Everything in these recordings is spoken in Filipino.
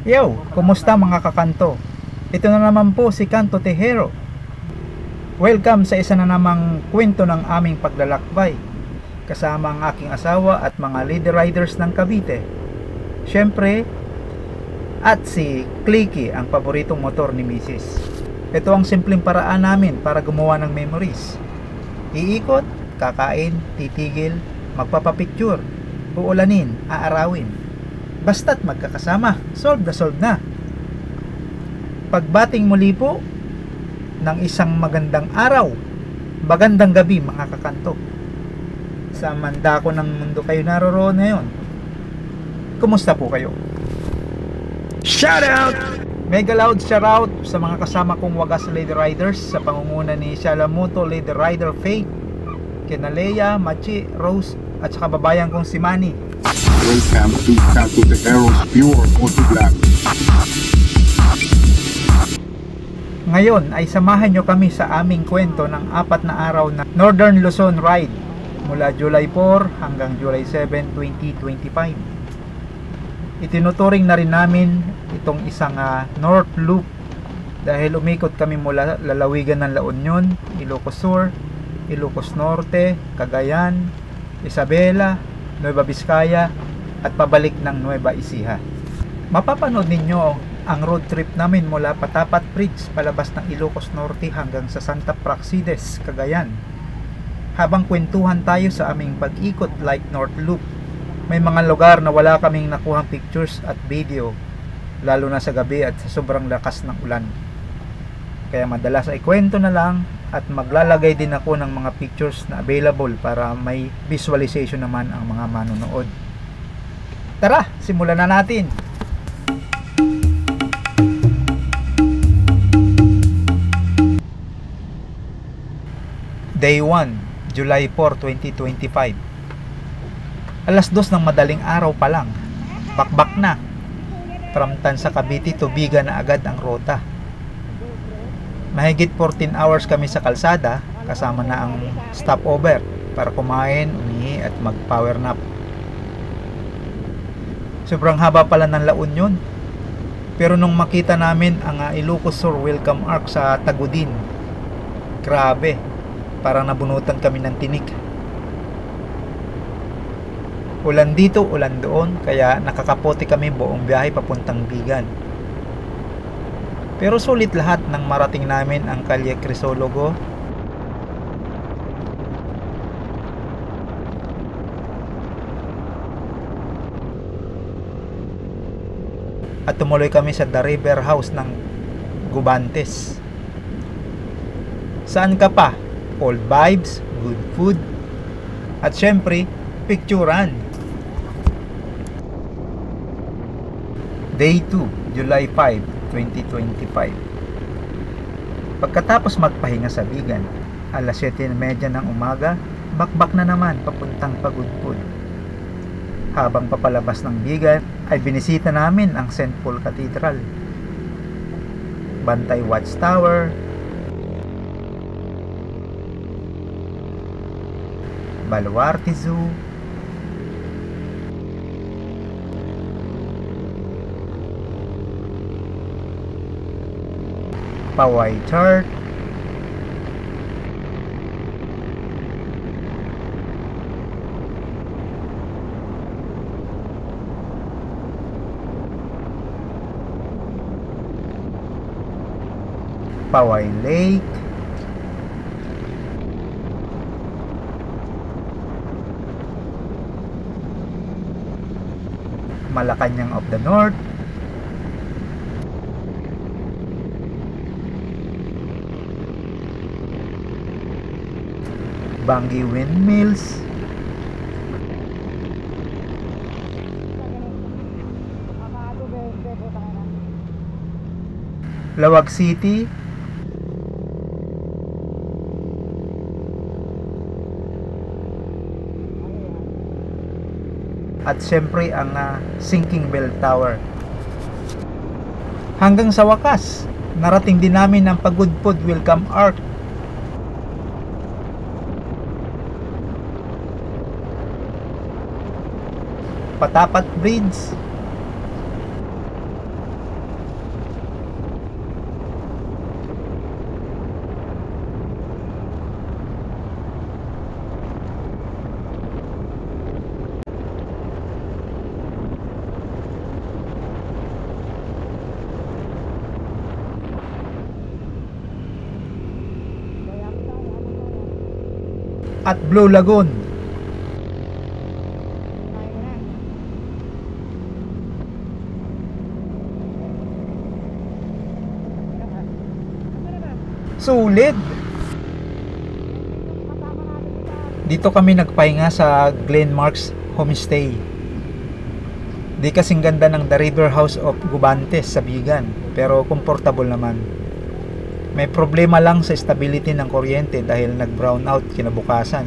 Yo, kumusta mga kakanto? Ito na naman po si Kanto Tejero. Welcome sa isa na namang kwento ng aming paglalakbay kasama ang aking asawa at mga leader riders ng Cavite. Siyempre, at si Clicky, ang paboritong motor ni Mrs. Ito ang simpleng paraan namin para gumawa ng memories. Iikot, kakain, titigil, magpapapicture, uulanin, aarawin. Basta't magkakasama, solve na. Pagbating muli po ng isang magandang araw, magandang gabi mga kakanto. Sa mandako ng mundo kayo naroroon ngayon. Kumusta po kayo? Shout out! Mega loud shout out sa mga kasama kong wagas leader riders sa pangunguna ni Shalamoto leader rider Faith, Kinalea, Machi, Rose at sa kababayan kong si Manny. Welcome to Kanto Tejero's Pure Auto Vlog. Ngayon ay samahan nyo kami sa aming kwento ng 4 na araw na Northern Luzon Ride mula July 4 hanggang July 7, 2025. Itinuturing na rin namin itong isang North Loop dahil umikot kami mula lalawigan ng La Union, Ilocos Sur, Ilocos Norte, Cagayan, Isabela, Nueva Vizcaya at pabalik ng Nueva Ecija. Mapapanood ninyo ang road trip namin mula Patapat Bridge palabas ng Ilocos Norte hanggang sa Santa Praxedes, Cagayan. Habang kwentuhan tayo sa aming pag-ikot like North Loop, may mga lugar na wala kaming nakuhang pictures at video, lalo na sa gabi at sa sobrang lakas ng ulan. Kaya madalas ay kwento na lang at maglalagay din ako ng mga pictures na available para may visualization naman ang mga manonood. Tara, simulan na natin! Day 1, July 4, 2025. Alas 2 ng madaling araw pa lang, bakbak na. From Tansa, Cavite, tubigan na agad ang rota. Mahigit 14 hours kami sa kalsada, kasama na ang stopover para kumain, umihi at mag-power nap. Sobrang haba pala ng La Union. Pero nung makita namin ang Ilocos Sur Welcome Arc sa Tagudin, grabe, parang nabunutan kami ng tinik. Ulan dito, ulan doon, kaya nakakapote kami buong biyahe papuntang Bigan. Pero sulit lahat nang marating namin ang Kalye Crisologo. At tumuloy kami sa The River House ng Gubantes. Saan ka pa? Old vibes, good food, at syempre, picturean. Day 2, July 5, 2025. Pagkatapos magpahinga sa Bigan, alas 7:30 ng umaga, bakbak na naman papuntang Pagudpud. Habang papalabas ng Bigan, ay binisita namin ang St. Paul Cathedral, Bantay Watchtower, Baluarte Zoo, Paway Church, Paway Lake, Malacanang of the North, Bangi Windmills, Lawag City, at syempre ang Sinking Bell Tower. Hanggang sa wakas, narating din namin ang Pagudpud Welcome Arc. Patapat Bridge, at Blue Lagoon. Sulit! Dito kami nagpahinga sa Glenmarks Homestay. Di kasing ganda ng The River House of Gubantes sa Bigan, pero comfortable naman. May problema lang sa stability ng kuryente dahil nag-brown out kinabukasan,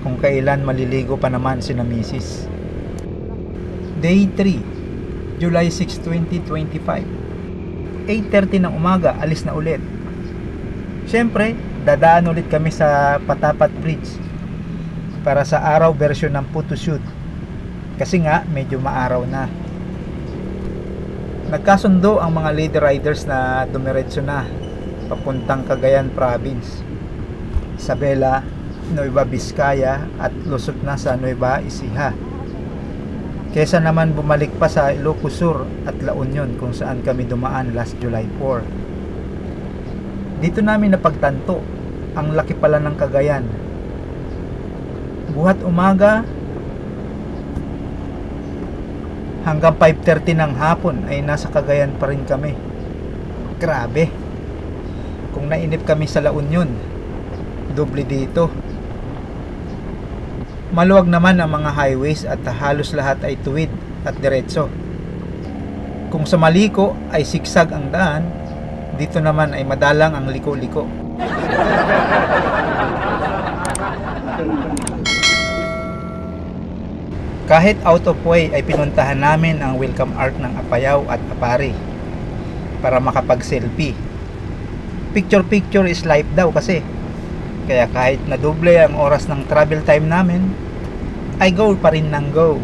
kung kailan maliligo pa naman si na Mrs. Day 3, July 6, 2025. 8:30 ng umaga, alis na ulit. Siyempre, dadaan ulit kami sa Patapat Bridge para sa araw version ng photoshoot. Kasi nga, medyo maaraw na. Nagkasundo ang mga lady riders na dumiretso na papuntang Cagayan Province, Isabela, Nueva Vizcaya at lusot na sa Nueva Ecija. Kesa naman bumalik pa sa Ilocos Sur at La Union kung saan kami dumaan last July 4. Dito namin napagtanto, ang laki pala ng Cagayan. Buhat umaga hanggang 5:30 ng hapon ay nasa Cagayan pa rin kami. Grabe. Kung nainip kami sa La Union, doble dito. Maluwag naman ang mga highways at halos lahat ay tuwid at diretso. Kung sa Maliko ay sigsag ang daan, dito naman ay madalang ang liko-liko. Kahit out of way ay pinuntahan namin ang welcome art ng Apayao at Apari para makapag-selfie. Picture is life daw kasi. Kaya kahit na doble ang oras ng travel time namin, ay go pa rin ng go.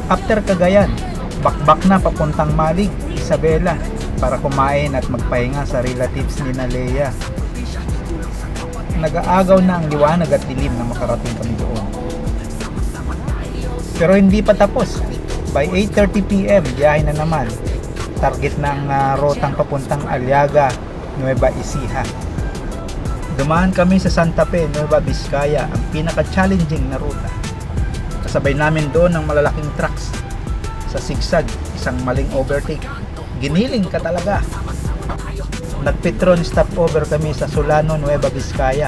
After Cagayan, bakbak na papuntang Malig, Isabela para kumain at magpahinga sa relatives ni na Leia. Nag-aagaw na ang liwanag at dilim na makarating kami doon. Pero hindi pa tapos. By 8:30 PM, biyahe na naman. Target na ang rotang papuntang Aliaga, Nueva Ecija. Dumaan kami sa Santa Fe, Nueva Vizcaya, ang pinaka-challenging na ruta. Kasabay namin doon ng malalaking trucks. Sa sigsag, isang maling overtake. Giniling ka talaga. Nagpetron stopover kami sa Solano, Nueva Vizcaya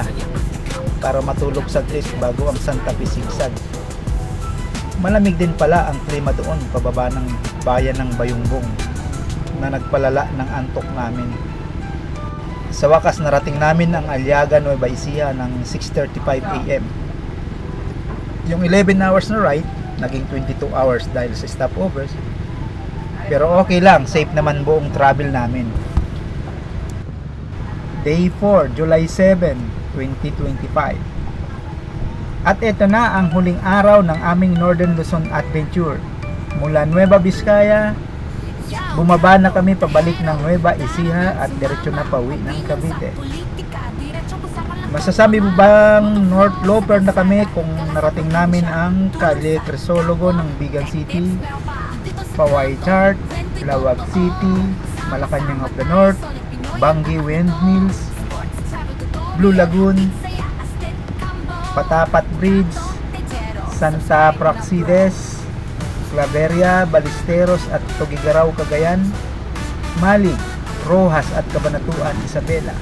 para matulog sa trip bago ang Santa Fe sigsag. Malamig din pala ang klima doon pababa ng bayan ng Bayungbong na nagpalala ng antok namin. Sa wakas narating namin ang Aliaga, Nueva Ecija ng 6:35 AM. Yung 11 hours na ride naging 22 hours dahil sa stopovers, pero okay lang, safe naman buong travel namin. Day 4, July 7, 2025. At ito na ang huling araw ng aming Northern Luzon Adventure. Mula Nueva Vizcaya, bumaba na kami pabalik ng Nueva Ecija at diretso na pauwi ng Cavite. Masasabi mo bang North Loper na kami kung narating namin ang Calle Crisologo ng Bigan City, Paway Chart, Lawag City, Malacanang of the North, Bangi Windmills, Blue Lagoon, Patapat Bridge, Santa Praxides, Claveria, Balisteros at Tugigaraw, Cagayan, Malig, Rojas at Cabanatuan, Isabela,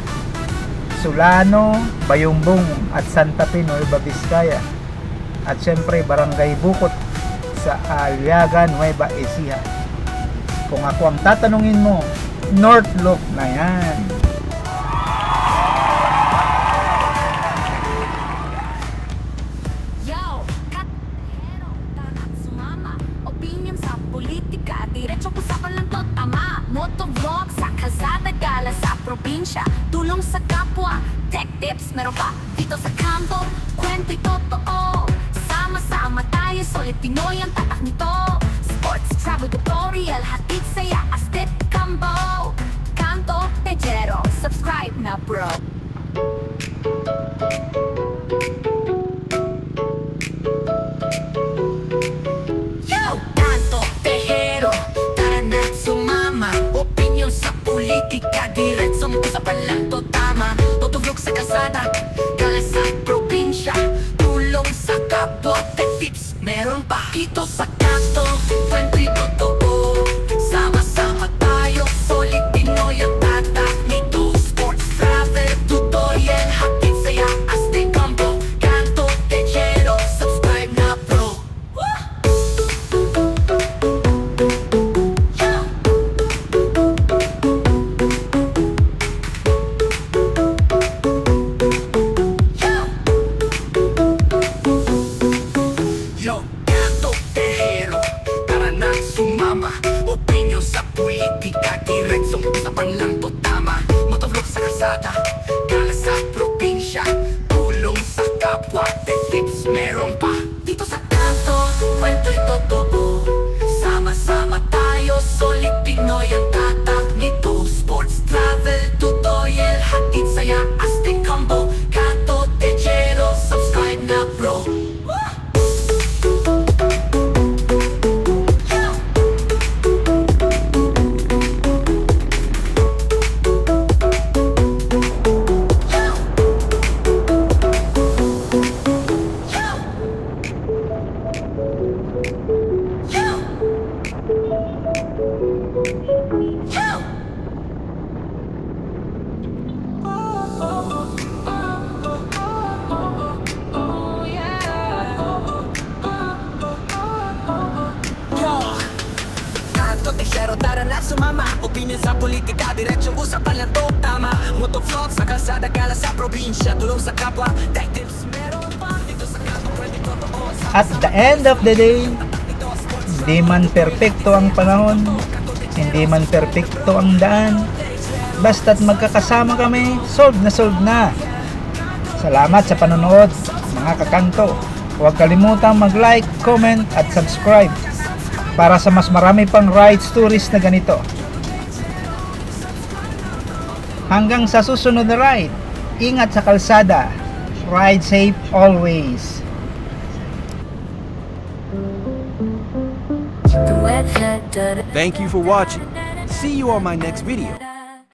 Solano, Bayumbong at Santa Fe, Nueva Vizcaya, at syempre Barangay Bukot sa Aliaga, Nueva Ecija. Kung ako ang tatanungin mo, North Loop na yan. Yo, katero, dapat sumama. Opinion sa politika, diretso ko sa kalantot, tama. Motovlog sa kalsada, gala sa probinsya. Tulong sa kapwa, tech tips, meron pa dito sa kanto. Kwento'y totoo, sama-sama tayo, solid Pinoy ang tatak nito. Sports, travel, tutorial, hatid saya, astit, combo. Kanto, tejero, subscribe na bro. politika, diretsong usapan lang to tama. Tutulog sa kasada, gala sa probinsya, tulong sa kapwa, tips meron pa. Dito sa kanto, friendly totoo, sama-sama tayo, solid Pinoy ang tatak nito. Sports, travel, tutorial, hatid saya, astig combo, kanto, techero, subscribe na bro. Yo, kanto, techero, tara na sumama. Opinyon sa politika, diretsong usapan lang to tama. Motovlog sa kalsada, gala sa probinsya, tulong sa kapwa, tips meron pa. Dito sa kanto, kwento'y totoo, sama-sama tayo, solid Pinoy ang tatak nito. Sports, travel, tutorial, hatid saya, astig combo, kanto, techero, subscribe na bro. Techero, tara na sumama. Opinion sa politika, diretsong usapan lang to tama. Motovlog sa kalsada, gala sa probinsya, tulong sa kapwa, tech tips meron pa. Dito sa kanto, pwede totoo. At the end of the day, hindi man perpekto ang panahon, hindi man perpekto ang daan, basta't magkakasama kami, solve na. Salamat sa panonood, mga kakanto. Huwag kalimutang mag-like, comment at subscribe para sa mas marami pang ride stories na ganito. Hanggang sa susunod na ride, ingat sa kalsada, ride safe always. Thank you for watching. See you on my next video.